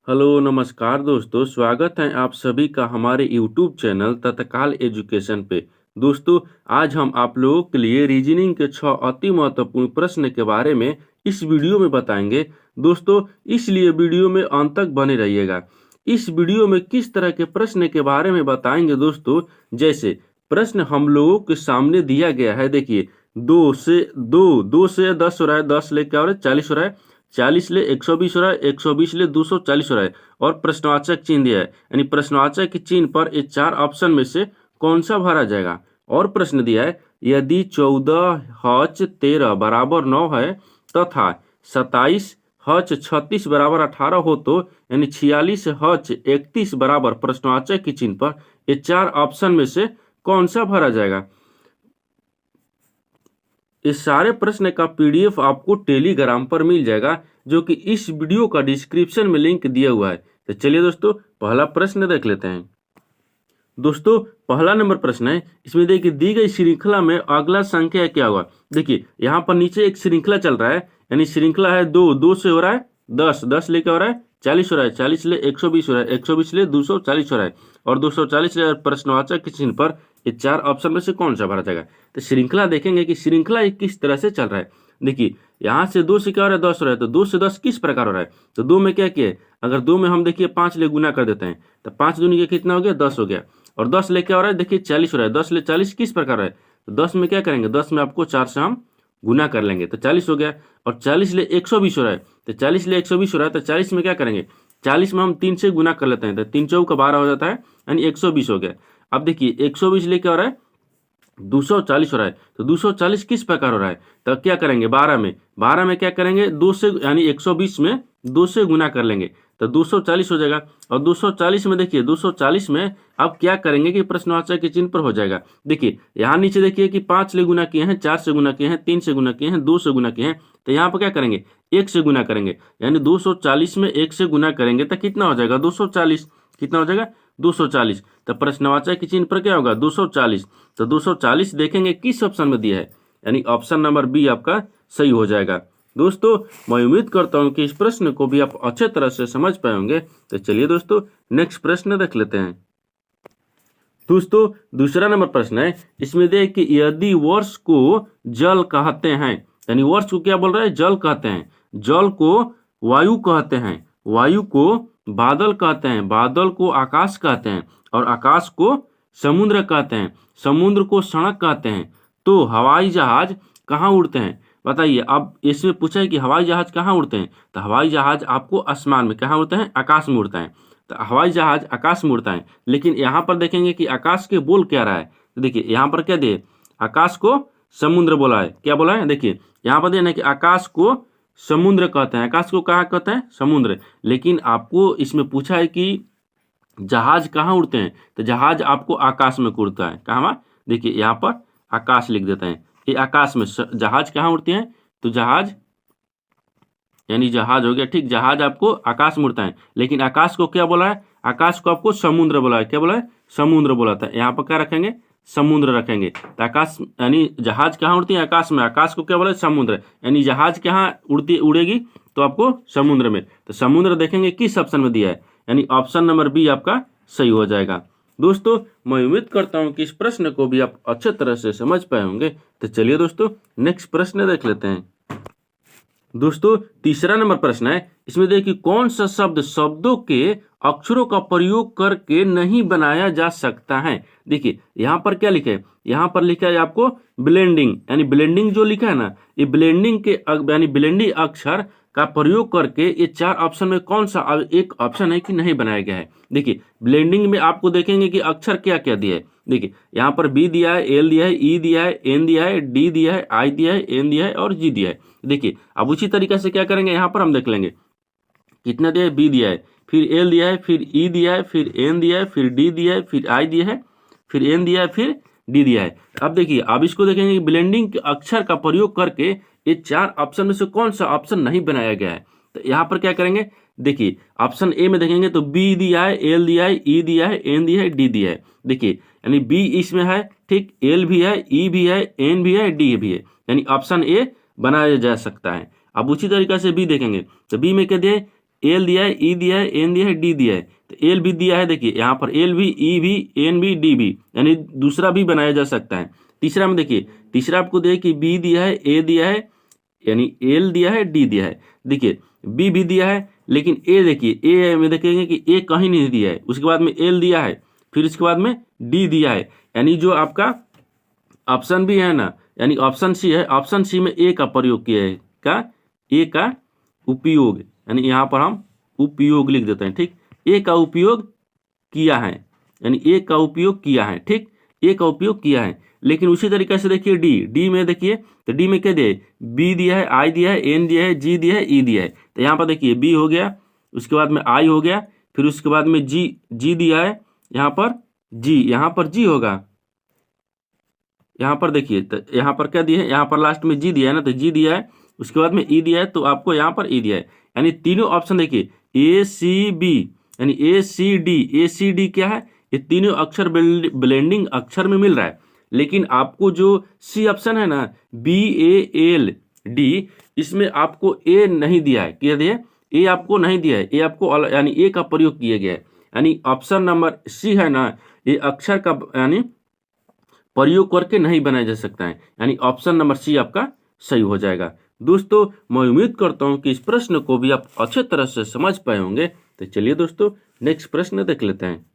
Hello नमस्कार दोस्तों, स्वागत है आप सभी का हमारे यूट्यूब चैनल तत्काल एजुकेशन पे। दोस्तों, आज हम आप लोगों के लिए रीजनिंग के 6 अति महत्वपूर्ण प्रश्न के बारे में इस वीडियो में बताएंगे। दोस्तों, इसलिए वीडियो में अंत तक बने रहिएगा। इस वीडियो में किस तरह के प्रश्न के बारे में बताएंगे दोस्तों, जैसे प्रश्न हम लोगों के सामने दिया गया है। देखिए, 2 से 10 हो रहा है, 10 लेके और 40 हो रहा है, 40 ले 120 हो रहा है, 120 ले 240 हो रहा है और प्रश्नवाचक चिन्ह दिया है, यानी प्रश्नवाचक के चिन्ह पर ये 4 ऑप्शन में से कौन सा भरा जाएगा। और प्रश्न दिया है, यदि 14 हच 13 बराबर 9 है तथा 27 हच 36 बराबर 18 हो तो यानी 46 हच 31 बराबर प्रश्नवाचक के चिन्ह पर ये 4 ऑप्शन में से कौन सा भरा जाएगा। इस सारे प्रश्न का पीडीएफ आपको टेलीग्राम पर मिल जाएगा, जो कि इस वीडियो का डिस्क्रिप्शन में लिंक दिया हुआ है। तो चलिए दोस्तों, पहला प्रश्न देख लेते हैं। दोस्तों, पहला नंबर प्रश्न है, इसमें देखिए दी गई श्रृंखला में अगला संख्या क्या होगा। देखिए यहाँ पर नीचे एक श्रृंखला चल रहा है, यानी श्रृंखला है 2 से हो रहा है 10 लेके हो रहा है 40 हो रहा है, 40 ले 120 हो रहा है, 120 ले 240 हो रहा है और 240 ले प्रश्नवाचक के चिन्ह पर ये 4 ऑप्शन में से कौन सा भरा जाएगा। तो श्रृंखला देखेंगे कि श्रृंखला ये किस तरह से चल रहा है। देखिए यहाँ से 2 से क्या हो रहा है 10 हो रहा है, तो 2 से 10 किस प्रकार हो रहा है। तो 2 में क्या किया है, अगर 2 में हम देखिए 5 ले गुना कर देते हैं तो 5 दूनी के कितना हो गया 10 हो गया और 10 ले क्या हो रहा है, देखिए 40 हो रहा है, 10 ले 40 किस प्रकार है। तो 10 में क्या करेंगे, 10 में आपको 4 से हम गुना कर लेंगे तो 40 हो गया और 40 ले 120 हो रहा है, तो 40 ले 120 हो रहा है तो 40 में क्या करेंगे, 40 में हम 3 से गुना कर लेते हैं तो 3 चौका 12 हो जाता है, यानी 120 हो गया। अब देखिए 120 ले क्या हो रहा है 240 हो रहा है, तो 240 किस प्रकार हो रहा है, तो क्या करेंगे 12 में क्या करेंगे 2 से यानी 120 में 2 से गुना कर लेंगे तो 240 हो जाएगा और 240 में देखिए 240 में अब क्या करेंगे कि प्रश्नवाचक के चिन्ह पर हो जाएगा। देखिए यहाँ नीचे देखिए कि 5 ले गुना किए हैं, 4 से गुना किए हैं, 3 से गुना किए हैं, 2 से गुना किए हैं, तो यहाँ पर क्या करेंगे 1 से गुना करेंगे, यानी 240 में 1 से गुना करेंगे तो कितना हो जाएगा 240, कितना हो जाएगा 240। तो प्रश्नवाचक के चिन्ह पर क्या होगा 240, तो 240 देखेंगे किस ऑप्शन में दिया है, यानी ऑप्शन नंबर बी आपका सही हो जाएगा। दोस्तों, मैं उम्मीद करता हूं कि इस प्रश्न को भी आप अच्छे तरह से समझ पाए होंगे। तो चलिए दोस्तों, नेक्स्ट प्रश्न देख लेते हैं। दोस्तों, दूसरा नंबर प्रश्न है, इसमें देख कि यदि वर्ष को जल कहते हैं, यानी वर्ष को क्या बोल रहा है जल कहते हैं, जल को वायु कहते हैं, वायु को बादल कहते हैं, बादल को आकाश कहते हैं और आकाश को समुद्र कहते हैं, समुद्र को सड़क कहते हैं, तो हवाई जहाज कहाँ उड़ते हैं बताइए। अब इसमें पूछा है कि हवाई जहाज कहाँ उड़ते हैं, तो हवाई जहाज आपको आसमान में कहाँ उड़ते हैं, आकाश में उड़ता है। तो हवाई जहाज आकाश में उड़ता है, लेकिन यहाँ पर देखेंगे कि आकाश के बोल क्या रहा है। तो देखिए यहाँ पर क्या दिए, आकाश को समुद्र बोला है, क्या बोला है, देखिए यहाँ पर दिया कि आकाश को समुद्र कहते हैं, आकाश को कहाँ कहते हैं समुद्र। लेकिन आपको इसमें पूछा है कि जहाज कहाँ उड़ते हैं, तो जहाज आपको आकाश में उड़ता है, कहाँ, देखिए यहाँ पर आकाश लिख देते हैं, ये आकाश में जहाज कहाँ उड़ते हैं, तो जहाज यानी जहाज हो गया, ठीक, जहाज आपको आकाश में उड़ता है, लेकिन आकाश को क्या बोला है, आकाश को आपको समुद्र बोला है, क्या बोला है समुद्र बोला था। यहाँ पर क्या रखेंगे समुद्र रखेंगे, तो आकाश यानी जहाज कहाँ उड़ती है आकाश में, आकाश को क्या बोला है समुद्र, यानी जहाज कहाँ उड़ेगी तो आपको समुद्र में। तो समुद्र देखेंगे किस ऑप्शन में दिया है, यानी ऑप्शन नंबर बी आपका सही हो जाएगा। दोस्तों, मैं उम्मीद करता हूं कि इस प्रश्न को भी आप अच्छे तरह से समझ पाए होंगे। तो चलिए दोस्तों, नेक्स्ट प्रश्न देख लेते हैं। दोस्तों, तीसरा नंबर प्रश्न है, इसमें देखिए कौन सा शब्द शब्दों के अक्षरों का प्रयोग करके नहीं बनाया जा सकता है। देखिए यहाँ पर क्या लिखा है, यहाँ पर लिखा है आपको ब्लेंडिंग, यानी ब्लेंडिंग जो लिखा है ना, ये ब्लेंडिंग के यानी ब्लेंडिंग अक्षर का प्रयोग करके ये 4 ऑप्शन में कौन सा एक ऑप्शन है कि नहीं बनाया गया है। देखिए ब्लेंडिंग में आपको देखेंगे कि अक्षर क्या क्या दिया है। देखिए यहाँ पर बी दिया है, एल दिया है, ई दिया है, एन दिया है, डी दिया है, आई दिया है, एन दिया है और जी दिया है। देखिए अब उसी तरीके से क्या करेंगे, यहाँ पर हम देख लेंगे कितना दिया है, बी दिया है, फिर एल दिया है, फिर ई दिया है, फिर एन दिया है, फिर डी दिया है, फिर आई दिया है, फिर एन दिया है, फिर डी दिया है। अब देखिए अब इसको देखेंगे ब्लेंडिंग के अक्षर का प्रयोग करके ये 4 ऑप्शन में से कौन सा ऑप्शन नहीं बनाया गया है। तो यहाँ पर क्या करेंगे, देखिए ऑप्शन ए में देखेंगे तो बी दिया है, एल दिया है, ई दिया है, एन दिया है, डी दिया है। देखिए यानी बी इसमें है, ठीक, एल भी है, ई भी है, एन भी है, डी भी है, यानी ऑप्शन ए बनाया जा सकता है। अब उसी तरीके से बी देखेंगे तो बी में क्या दिया है एल दिया है, ई दिया है, एन दिया है, डी दिया है। तो एल भी दिया है, देखिए यहाँ पर एल भी, ई भी, एन भी, डी भी, यानी दूसरा भी बनाया जा सकता है। तीसरा में देखिए, तीसरा आपको दिया है कि बी दिया है, ए दिया है, यानी एल दिया है, डी दिया है। देखिए बी भी दिया है, लेकिन ए देखिए, ए में देखेंगे कि ए कहीं नहीं दिया है। उसके बाद में एल दिया है, फिर उसके बाद में डी दिया है, यानी जो आपका ऑप्शन भी है ना, यानी ऑप्शन सी है, ऑप्शन सी में ए का प्रयोग किया है, का ए का उपयोग, यानी यहाँ पर हम उपयोग लिख देते हैं, ठीक। ए का उपयोग किया है, यानी ए का उपयोग किया है, ठीक, ए का उपयोग किया है। लेकिन उसी तरीके से देखिए डी, डी में देखिए, तो डी में क्या दिया है, बी दिया है, आई दिया है, एन दिया है, जी दिया है, ई दिया है। तो यहाँ पर देखिए बी हो गया, उसके बाद में आई हो गया, फिर उसके बाद में जी, जी दिया है, यहाँ पर जी, यहाँ पर जी होगा, यहाँ पर देखिए, तो यहाँ पर क्या दिया है, यहाँ पर लास्ट में जी दिया है ना, तो जी दिया है, उसके बाद में ई दिया है, तो आपको यहाँ पर ई दिया है। यानी तीनों ऑप्शन देखिए, ए सी बी, यानी ए सी डी, ए सी डी क्या है, ये तीनों अक्षर ब्लेंडिंग अक्षर में मिल रहा है। लेकिन आपको जो सी ऑप्शन है ना, बी ए एल डी, इसमें आपको ए नहीं दिया है, क्या दिया है, ए आपको नहीं दिया है, ए आपको यानी ए का प्रयोग किया गया है। यानी ऑप्शन नंबर सी है ना, ये अक्षर का यानी प्रयोग करके नहीं बनाया जा सकता है, यानी ऑप्शन नंबर सी आपका सही हो जाएगा। दोस्तों मैं उम्मीद करता हूं कि इस प्रश्न को भी आप अच्छे तरह से समझ पाए होंगे। तो चलिए दोस्तों नेक्स्ट प्रश्न देख लेते हैं।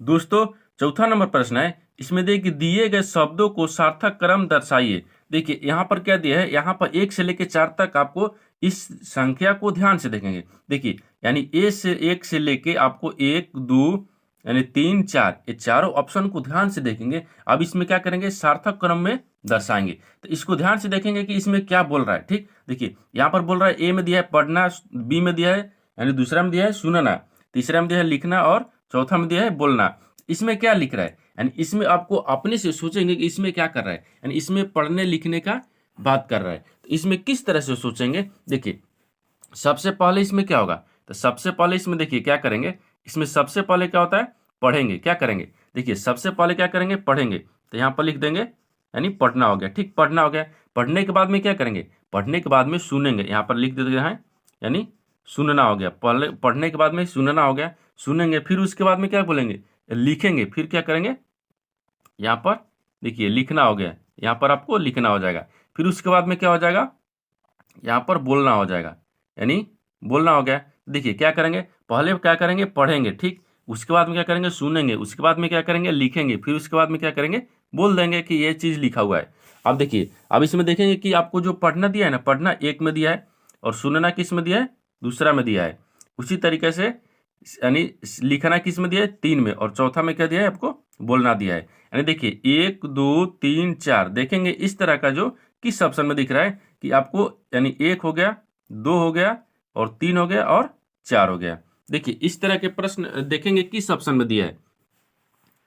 दोस्तों चौथा नंबर प्रश्न है, इसमें देखिए दिए गए शब्दों को सार्थक क्रम दर्शाइए। देखिए यहाँ पर क्या दिया है, यहाँ पर 1 से लेकर 4 तक आपको इस संख्या को ध्यान से देखेंगे। देखिए यानी ए से 1 से लेके आपको 1 2 यानी 3 4, ये चारों ऑप्शन को ध्यान से देखेंगे। अब इसमें क्या करेंगे, सार्थक क्रम में दर्शाएंगे। तो इसको ध्यान से देखेंगे कि इसमें क्या बोल रहा है, ठीक। देखिए यहाँ पर बोल रहा है ए में दिया है पढ़ना, बी में दिया है यानी दूसरा में दिया है सुनना, तीसरा में दिया है लिखना, और चौथा में दिया है बोलना। इसमें क्या लिख रहा है, यानी इसमें आपको अपने से सोचेंगे कि इसमें क्या कर रहा है, यानी इसमें पढ़ने लिखने का बात कर रहा है। तो इसमें किस तरह से सोचेंगे, देखिए सबसे पहले इसमें क्या होगा, तो सबसे पहले इसमें देखिए क्या करेंगे, इसमें सबसे पहले क्या होता है, पढ़ेंगे। क्या करेंगे, देखिए सबसे पहले क्या करेंगे, पढ़ेंगे। तो यहाँ पर लिख देंगे यानी पढ़ना हो गया, ठीक, पढ़ना हो गया। पढ़ने के बाद में क्या करेंगे, पढ़ने के बाद में सुनेंगे, यहाँ पर लिख देते हैं यानी सुनना हो गया। पहले पढ़ने के बाद में सुनना हो गया, सुनेंगे, फिर उसके बाद में क्या बोलेंगे, लिखेंगे। फिर क्या करेंगे, यहाँ पर देखिए लिखना हो गया, यहाँ पर आपको लिखना हो जाएगा। फिर उसके बाद में क्या हो जाएगा, यहाँ पर बोलना हो जाएगा, यानी बोलना हो गया। देखिए क्या करेंगे, पहले क्या करेंगे, पढ़ेंगे, ठीक, उसके बाद में क्या करेंगे, सुनेंगे, उसके बाद में क्या करेंगे, लिखेंगे, फिर उसके बाद में क्या करेंगे, बोल देंगे कि ये चीज़ लिखा हुआ है। अब देखिए अब इसमें देखेंगे कि आपको जो पढ़ना दिया है ना, पढ़ना 1 में दिया है, और सुनना किस में दिया है, दूसरा में दिया है। उसी तरीके से यानी लिखना किस में दिया है, 3 में, और चौथा में क्या दिया है, आपको बोलना दिया है। यानी देखिए 1 2 3 4 देखेंगे इस तरह का जो किस ऑप्शन में दिख रहा है कि आपको यानी 1 हो गया, 2 हो गया, और 3 हो गया, और 4 हो गया। देखिए इस तरह के प्रश्न देखेंगे किस ऑप्शन में दिया है,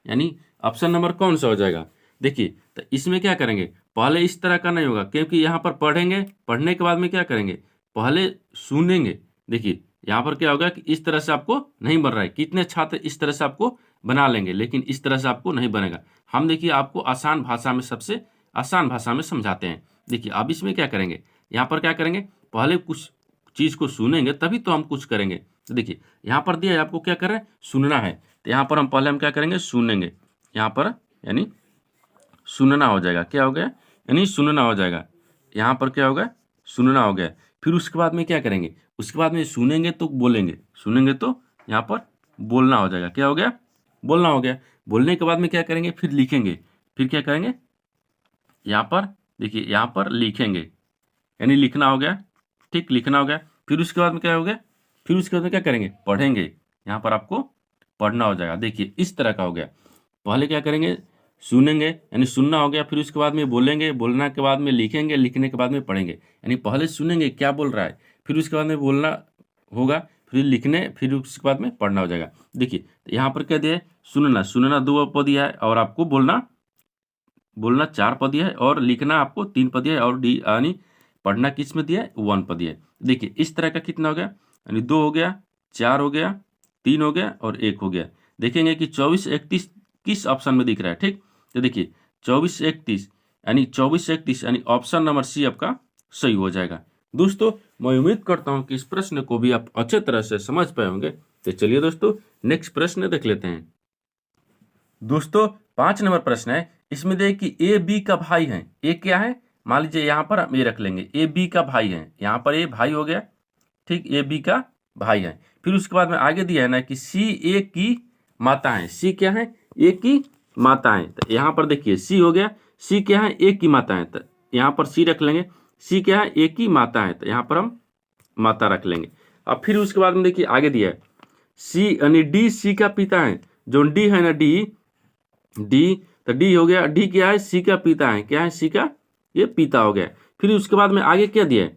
यानी ऑप्शन नंबर कौन सा हो जाएगा। देखिए तो इसमें क्या करेंगे, पहले इस तरह का नहीं होगा, क्योंकि यहाँ पर पढ़ेंगे, पढ़ने के बाद में क्या करेंगे, पहले सुनेंगे। देखिए यहाँ पर क्या होगा कि इस तरह से आपको नहीं बन रहा है, कितने छात्र इस तरह से आपको बना लेंगे, लेकिन इस तरह से आपको नहीं बनेगा। हम देखिए आपको आसान भाषा में, सबसे आसान भाषा में समझाते हैं। देखिए अब इसमें क्या करेंगे, यहाँ पर क्या करेंगे, पहले कुछ चीज़ को सुनेंगे तभी तो हम कुछ करेंगे। तो देखिए यहाँ पर दिया है आपको क्या कर रहे हैं, सुनना है, तो यहाँ पर हम पहले हम क्या करेंगे, सुनेंगे, यहाँ पर यानी सुनना हो जाएगा, क्या हो गया, यानी सुनना हो जाएगा। यहाँ पर क्या होगा, सुनना हो गया। फिर उसके बाद में क्या करेंगे, उसके बाद में सुनेंगे तो बोलेंगे, सुनेंगे तो यहाँ पर बोलना हो जाएगा, क्या हो गया, बोलना हो गया। बोलने के बाद में क्या करेंगे, फिर लिखेंगे, फिर क्या करेंगे, यहाँ पर देखिए यहाँ पर लिखेंगे, यानी लिखना हो गया, ठीक, लिखना हो गया। फिर उसके बाद में क्या हो गया, फिर उसके बाद में क्या करेंगे, पढ़ेंगे, यहाँ पर आपको पढ़ना हो जाएगा। देखिए इस तरह का हो गया, पहले क्या करेंगे, सुनेंगे यानी सुनना हो गया, फिर उसके बाद में बोलेंगे, बोलना के बाद में लिखेंगे, लिखने के बाद में पढ़ेंगे। यानी पहले सुनेंगे क्या बोल रहा है, फिर उसके बाद में बोलना होगा, फिर लिखने, फिर उसके बाद में पढ़ना हो जाएगा। देखिए यहाँ पर क्या दिया है, सुनना, सुनना 2 पद दिया है, और आपको बोलना 4 पद दिया है, और लिखना आपको 3 पद दिया है, और डी यानी पढ़ना किस में दिया है, 1 पद दिया है। देखिए इस तरह का कितना हो गया, यानी 2 हो गया, 4 हो गया, 3 हो गया, और 1 हो गया। देखेंगे कि 24 31 किस ऑप्शन में दिख रहा है, ठीक। तो देखिए 24 31 यानी ऑप्शन नंबर सी आपका सही हो जाएगा। दोस्तों मैं उम्मीद करता हूं कि इस प्रश्न को भी आप अच्छे तरह से समझ पाए होंगे। तो चलिए दोस्तों नेक्स्ट प्रश्न देख लेते हैं। दोस्तों 5 नंबर प्रश्न है, इसमें देखिए ए बी का भाई है। ए क्या है, मान लीजिए यहाँ पर हम ए रख लेंगे, ए बी का भाई है, यहाँ पर ए भाई हो गया, ठीक, ए बी का भाई है। फिर उसके बाद में आगे दिया है ना कि सी ए की माता है। सी क्या है, ए की माता है। तो यहाँ पर देखिए सी हो गया, सी क्या है, ए की माता है, तो यहाँ पर सी रख लेंगे। सी क्या है, ए की माता है, तो यहाँ पर हम माता रख लेंगे। अब फिर उसके बाद में देखिए आगे दिया है सी यानी डी सी का पिता है। जो डी है ना, डी तो डी हो गया, डी क्या है, सी का पिता है, क्या है, सी का ये पिता हो गया। फिर उसके बाद में आगे क्या दिया है,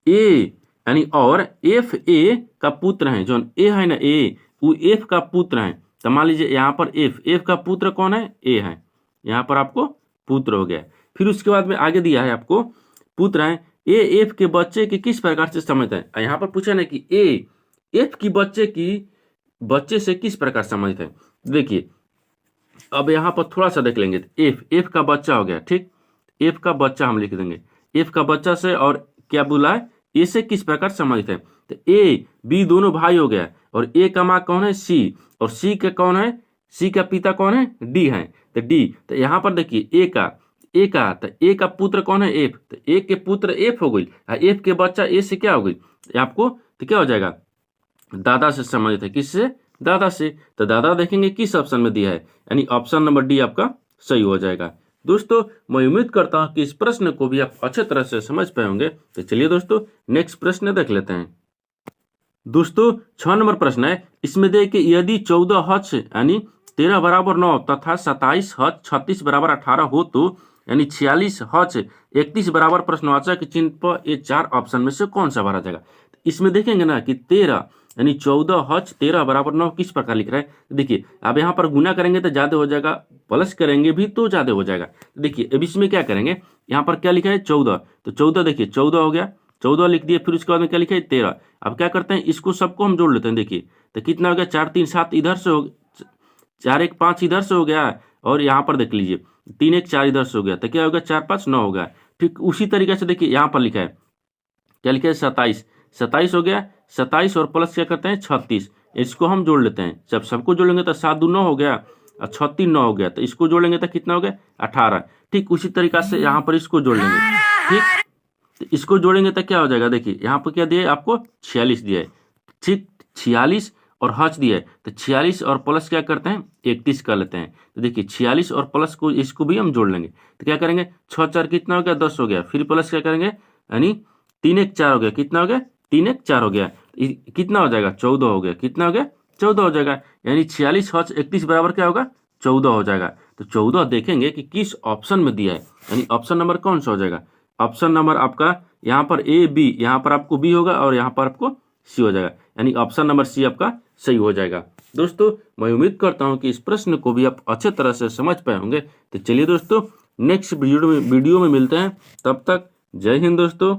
ए यानी और एफ ए का पुत्र है। जो ए है ना, ए वो एफ का पुत्र है। तो मान लीजिए यहाँ पर एफ का पुत्र कौन है, ए है, यहाँ पर आपको पुत्र हो गया। फिर उसके बाद में आगे दिया है आपको पुत्र है, ए एफ के बच्चे की किस प्रकार से समझता है। यहाँ पर पूछा ना कि ए एफ की बच्चे से किस प्रकार समझता है। देखिए अब यहाँ पर थोड़ा सा देख लेंगे, एफ का बच्चा हो गया, ठीक, एफ का बच्चा हम लिख देंगे, एफ का बच्चा से और क्या बोला है, ए से किस प्रकार समझते हैं। तो ए बी दोनों भाई हो गया, और ए का माँ कौन है, सी, और सी का कौन है, सी का पिता कौन है, डी है। तो डी, तो यहाँ पर देखिए ए का तो ए का पुत्र कौन है, एफ, तो ए के पुत्र एफ हो गई, एफ के बच्चा ए से क्या हो गई आपको, तो क्या हो जाएगा, दादा से समझते हैं, किससे, दादा से। तो दादा देखेंगे किस ऑप्शन में दिया है, यानी ऑप्शन नंबर डी आपका सही हो जाएगा। दोस्तों मैं उम्मीद करता हूं कि इस प्रश्न को भी आप अच्छे तरह से समझ पाए होंगे। तो चलिए दोस्तों नेक्स्ट प्रश्न देख लेते हैं। दोस्तों 6 नंबर प्रश्न है, इसमें देखिए यदि 14 हज यानी 13 बराबर 9 तथा 27 हज 36 बराबर 18 हो तो यानी 46 हज 31 बराबर प्रश्नवाचक चिन्ह पर ये 4 ऑप्शन में से कौन सा भरा जाएगा। इसमें देखेंगे ना कि 13 यानी 14 हज 13 बराबर 9 किस प्रकार लिख रहा है। देखिए अब यहाँ पर गुना करेंगे तो ज्यादा हो जाएगा, प्लस करेंगे भी तो ज्यादा हो जाएगा। देखिए अब इसमें क्या करेंगे, यहाँ पर क्या लिखा है 14, तो 14 देखिए 14 हो गया, 14 लिख दिए। फिर उसके बाद में क्या लिखा है 13। अब क्या करते हैं, इसको सबको हम जोड़ लेते हैं। देखिए तो कितना हो गया, 4 3 7 इधर से हो, 4 1 5 इधर से हो गया, और यहाँ पर देख लीजिए 3 1 4 इधर से हो गया, तो क्या होगा 4 5 9 हो गया। ठीक उसी तरीके से देखिए यहाँ पर लिखा है, क्या लिखा है 27 हो गया, 27 और प्लस क्या करते हैं 36, इसको हम जोड़ लेते हैं। जब सबको जोड़ेंगे तो 7 2 9 हो गया और 36 9 हो गया, तो इसको जोड़ेंगे तो कितना हो गया 18। ठीक उसी तरीका से यहाँ पर इसको जोड़ लेंगे। ठीक तो इसको जोड़ेंगे तो क्या हो जाएगा, देखिए यहाँ पर क्या दिया है आपको 46 दिया है, ठीक 46 और हज दिया है, तो 46 और प्लस क्या करते हैं 31 कर लेते हैं। तो देखिए 46 और प्लस को इसको भी हम जोड़ लेंगे, तो क्या करेंगे 6 4 कितना हो गया 10 हो गया। फिर प्लस क्या करेंगे, यानी 3 1 4 हो गया, कितना हो गया 3 1 4 हो गया, कितना हो जाएगा 14 हो गया, कितना हो गया 14 हो जाएगा। यानी 46 हज 31 बराबर क्या होगा 14 हो जाएगा। तो 14 देखेंगे कि किस ऑप्शन में दिया है, यानी ऑप्शन नंबर कौन सा हो जाएगा, ऑप्शन नंबर आपका यहाँ पर ए बी, यहाँ पर आपको बी होगा और यहाँ पर आपको सी हो जाएगा, यानी ऑप्शन नंबर सी आपका सही हो जाएगा। दोस्तों मैं उम्मीद करता हूँ कि इस प्रश्न को भी आप अच्छे तरह से समझ पाए होंगे। तो चलिए दोस्तों नेक्स्ट वीडियो में मिलते हैं, तब तक जय हिंद दोस्तों।